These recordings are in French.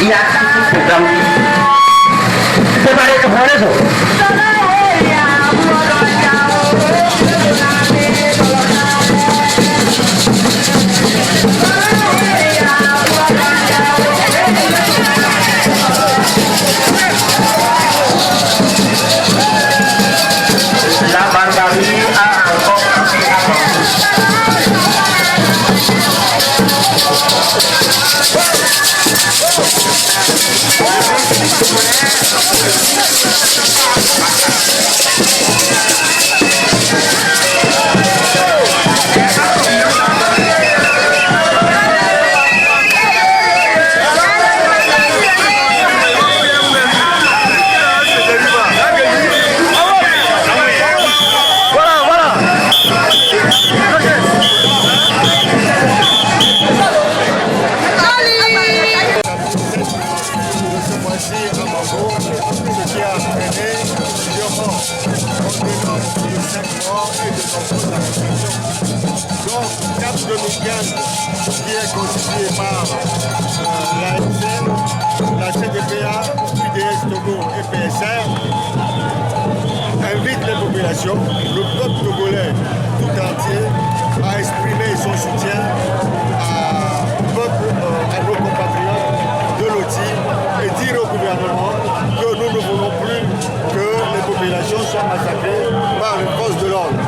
Il y a un programme. C'est pas les cabrons. Donc, CAP 2015, qui est constitué par la MCN, la CDPA, UDS Togo et PSR, invite les populations, le peuple togolais tout entier, à exprimer son soutien à nos compatriotes de l'OTI et dire au gouvernement que nous ne voulons plus que les populations soient massacrées par les forces de l'ordre.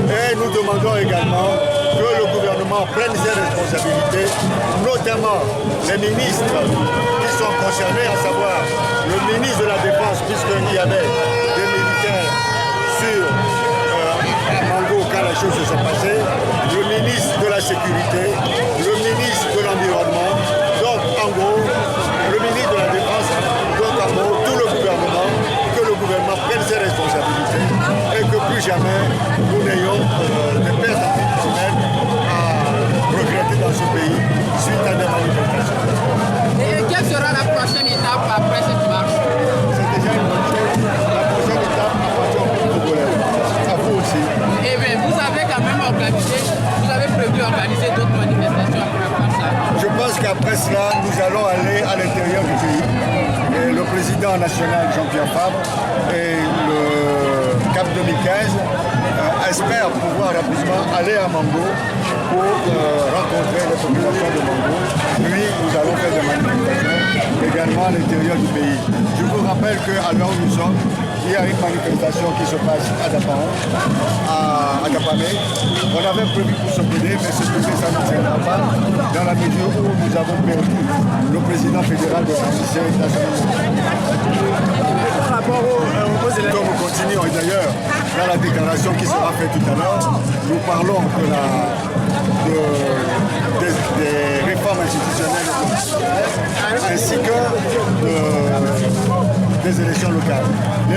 Et nous demandons également que le gouvernement prenne ses responsabilités, notamment les ministres qui sont concernés, à savoir le ministre de la Défense, puisqu'il y avait des militaires à Mango quand les choses se sont passées, le ministre de la Sécurité, le ministre de l'Environnement, donc en gros, le ministre de la Défense, donc en gros, tout le gouvernement, que le gouvernement prenne ses responsabilités et que plus jamais nous n'ayons des pertes humaines à regretter dans ce pays suite à des manifestations. Et quelle sera la prochaine étape après cette marche? C'est déjà une bonne chose. La prochaine étape appartient au peuple togolais. À vous aussi. Et bien, vous avez quand même organisé, vous avez prévu organiser d'autres manifestations après ça? Je pense qu'après cela, nous allons aller à l'intérieur du pays. Et le président national Jean-Pierre Fabre et le CAP 2015 espèrent pouvoir rapidement aller à Mango pour rencontrer les populations de Mango. Puis nous allons faire des manifestations également à l'intérieur du pays. Je vous rappelle qu'à l'heure où nous sommes, il y a une manifestation qui se passe à Dapaon, à Dapamé. On avait prévu pour se aider, mais ce que ça ne tiendra pas dans la mesure où nous avons perdu le président fédéral de la nationale. Comme nous continuons, et d'ailleurs, dans la déclaration qui sera faite tout à l'heure, nous parlons des réformes institutionnelles ainsi que des élections locales. Les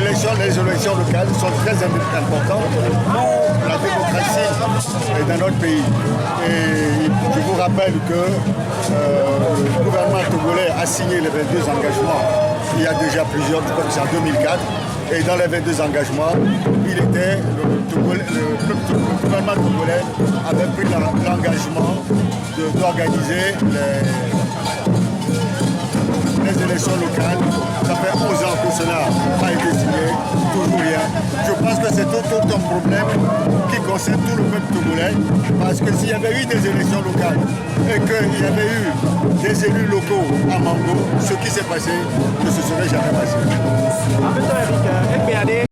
élections locales sont très importantes pour la démocratie dans notre pays. Et je vous rappelle que le gouvernement togolais a signé les 22 engagements il y a déjà plusieurs, comme c'est en 2004. Et dans les 22 engagements, le gouvernement togolais avait pris l'engagement d'organiser les élections locales. Ça fait 11 ans que cela a été signé, toujours rien. Je pense que c'est tout un problème qui concerne tout le peuple togolais, parce que s'il y avait eu des élections locales et qu'il y avait eu des élus locaux à Mango, ce qui s'est passé ne se serait jamais passé.